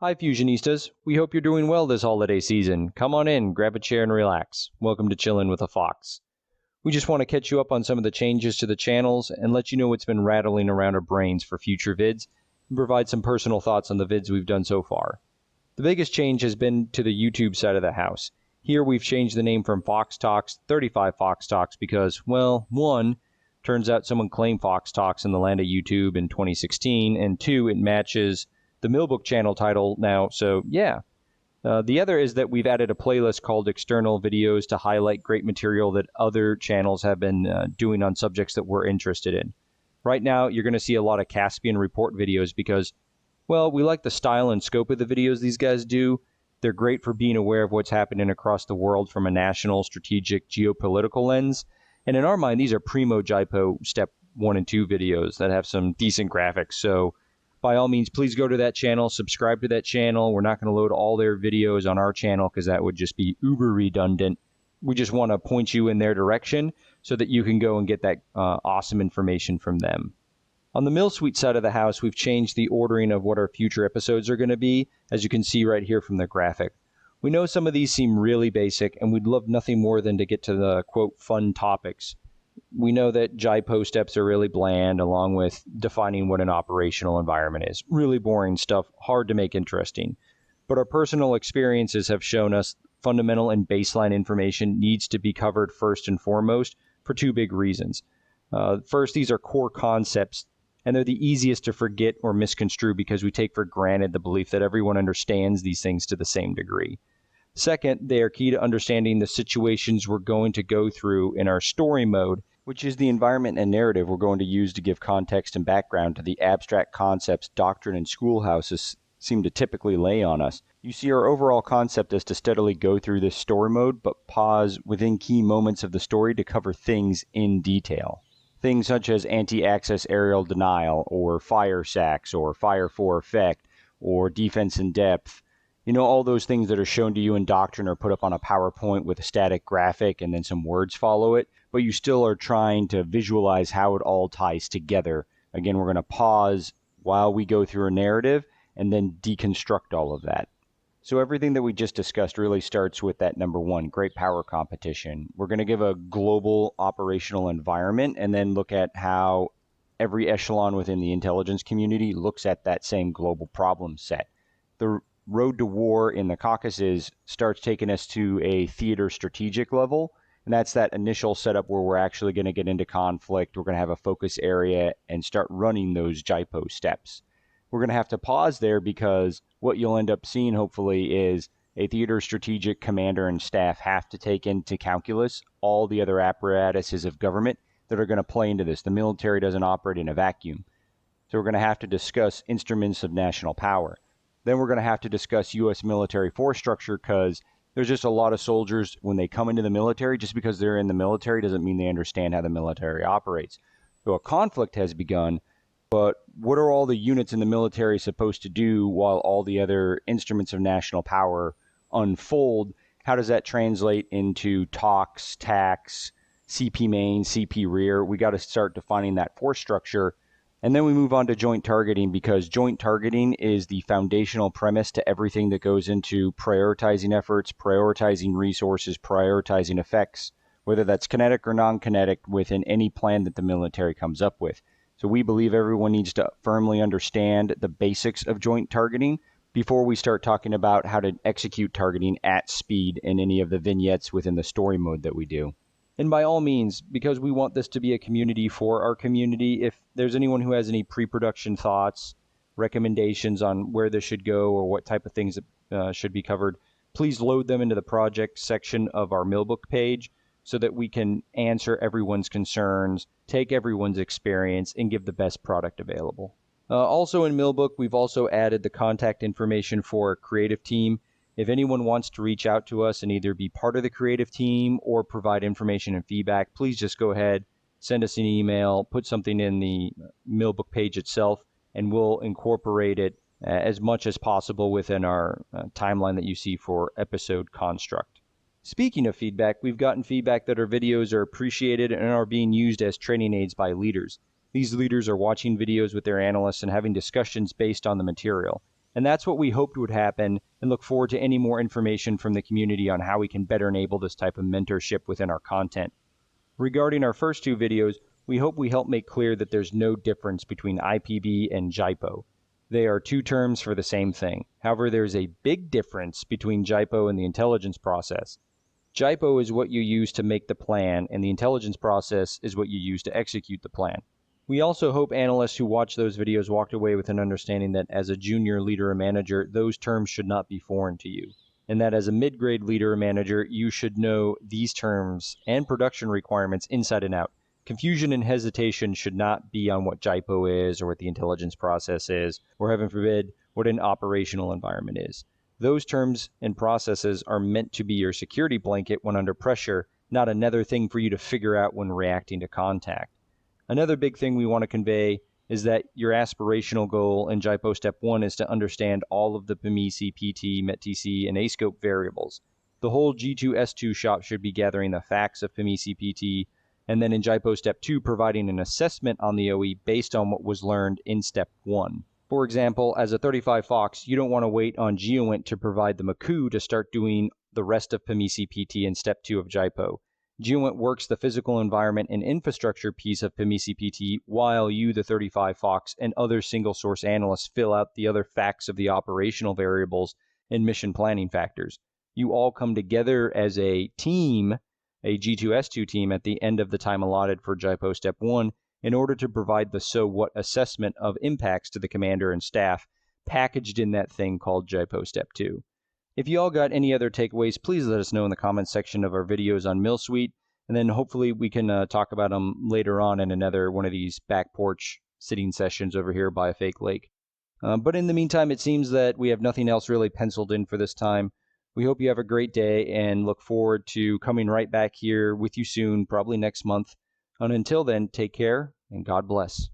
Hi, Fusionistas. We hope you're doing well this holiday season. Come on in, grab a chair and relax. Welcome to Chillin with a Fox. We just want to catch you up on some of the changes to the channels and let you know what's been rattling around our brains for future vids and provide some personal thoughts on the vids we've done so far. The biggest change has been to the YouTube side of the house. Here we've changed the name from Fox Talks 35 Fox Talks because, well, one, turns out someone claimed Fox Talks in the land of YouTube in 2016, and two, it matches the Millbook channel title now, so yeah. The other is that we've added a playlist called External Videos to highlight great material that other channels have been doing on subjects that we're interested in. Right now, you're going to see a lot of Caspian Report videos because, well, we like the style and scope of the videos these guys do. They're great for being aware of what's happening across the world from a national, strategic, geopolitical lens. And in our mind, these are primo JIPO Step 1 and 2 videos that have some decent graphics. So by all means, please go to that channel, subscribe to that channel. We're not going to load all their videos on our channel because that would just be uber redundant. We just want to point you in their direction so that you can go and get that awesome information from them. On the Mill Suite side of the house, we've changed the ordering of what our future episodes are going to be, as you can see right here from the graphic. We know some of these seem really basic, and we'd love nothing more than to get to the, quote, fun topics. We know that JIPO steps are really bland, along with defining what an operational environment is. Really boring stuff, hard to make interesting. But our personal experiences have shown us fundamental and baseline information needs to be covered first and foremost for two big reasons. First, these are core concepts, and they're the easiest to forget or misconstrue because we take for granted the belief that everyone understands these things to the same degree. Second, they are key to understanding the situations we're going to go through in our story mode, which is the environment and narrative we're going to use to give context and background to the abstract concepts doctrine and schoolhouses seem to typically lay on us. You see, our overall concept is to steadily go through this story mode, but pause within key moments of the story to cover things in detail. Things such as anti-access aerial denial, or fire sacks, or fire for effect, or defense in depth. You know, all those things that are shown to you in doctrine are put up on a PowerPoint with a static graphic and then some words follow it, but you still are trying to visualize how it all ties together. Again, we're going to pause while we go through a narrative and then deconstruct all of that. So everything that we just discussed really starts with that number one, great power competition. We're going to give a global operational environment and then look at how every echelon within the intelligence community looks at that same global problem set. The road to war in the Caucasus starts taking us to a theater strategic level, and that's that initial setup where we're actually going to get into conflict. We're going to have a focus area and start running those JIPO steps. We're going to have to pause there because what you'll end up seeing hopefully is a theater strategic commander and staff have to take into calculus all the other apparatuses of government that are going to play into this. The military doesn't operate in a vacuum. So we're going to have to discuss instruments of national power. Then we're going to have to discuss U.S. military force structure because there's just a lot of soldiers when they come into the military. Just because they're in the military doesn't mean they understand how the military operates. So a conflict has begun, but what are all the units in the military supposed to do while all the other instruments of national power unfold? How does that translate into talks, TACs, CP main, CP rear? We got to start defining that force structure. And then we move on to joint targeting because joint targeting is the foundational premise to everything that goes into prioritizing efforts, prioritizing resources, prioritizing effects, whether that's kinetic or non-kinetic within any plan that the military comes up with. So we believe everyone needs to firmly understand the basics of joint targeting before we start talking about how to execute targeting at speed in any of the vignettes within the story mode that we do. And by all means, because we want this to be a community for our community, if there's anyone who has any pre-production thoughts, recommendations on where this should go or what type of things should be covered, please load them into the project section of our Millbook page so that we can answer everyone's concerns, take everyone's experience, and give the best product available. Also in Millbook, we've also added the contact information for a creative team. If anyone wants to reach out to us and either be part of the creative team or provide information and feedback, please just go ahead, send us an email, put something in the Millbook page itself, and we'll incorporate it as much as possible within our timeline that you see for episode construct. Speaking of feedback, we've gotten feedback that our videos are appreciated and are being used as training aids by leaders. These leaders are watching videos with their analysts and having discussions based on the material. And that's what we hoped would happen, and look forward to any more information from the community on how we can better enable this type of mentorship within our content. Regarding our first two videos, we hope we help make clear that there's no difference between IPB and JIPO. They are two terms for the same thing. However, there's a big difference between JIPO and the intelligence process. JIPO is what you use to make the plan, and the intelligence process is what you use to execute the plan. We also hope analysts who watch those videos walked away with an understanding that as a junior leader or manager, those terms should not be foreign to you, and that as a mid-grade leader or manager, you should know these terms and production requirements inside and out. Confusion and hesitation should not be on what JIPO is or what the intelligence process is, or heaven forbid, what an operational environment is. Those terms and processes are meant to be your security blanket when under pressure, not another thing for you to figure out when reacting to contact. Another big thing we want to convey is that your aspirational goal in JIPO Step 1 is to understand all of the PMISI, PT, METTC, and ASCOPE variables. The whole G2S2 shop should be gathering the facts of PMISI, PT, and then in JIPO Step 2 providing an assessment on the OE based on what was learned in Step 1. For example, as a 35 Fox, you don't want to wait on GeoInt to provide the MACU to start doing the rest of PMISI PT in Step 2 of JIPO. GeoInt works the physical environment and infrastructure piece of PMISI PT while you, the 35 Fox, and other single source analysts fill out the other facts of the operational variables and mission planning factors. You all come together as a team, a G2S2 team, at the end of the time allotted for JIPO Step 1 in order to provide the so what assessment of impacts to the commander and staff packaged in that thing called JIPO Step 2. If you all got any other takeaways, please let us know in the comments section of our videos on Mill Suite, and then hopefully we can talk about them later on in another one of these back porch sitting sessions over here by a fake lake. But in the meantime, it seems that we have nothing else really penciled in for this time. We hope you have a great day and look forward to coming right back here with you soon, probably next month. And until then, take care and God bless.